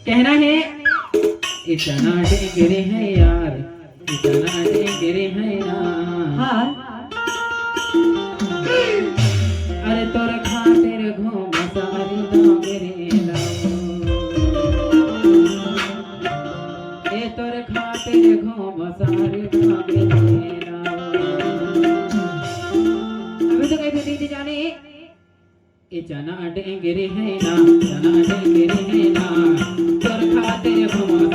कहना है इतना डेंगरे है यार, इतना डेंगरे है यार। हाँ अरे तोर खातिर घूम सारी डांगरे लाओ, ए तोर खातिर घूम सारी डांगरे लाओ। अभी तो कहते दीदी जाने ए चना डेंगरे है ना, चना डेंगरे है ना, तोर खातिर घूम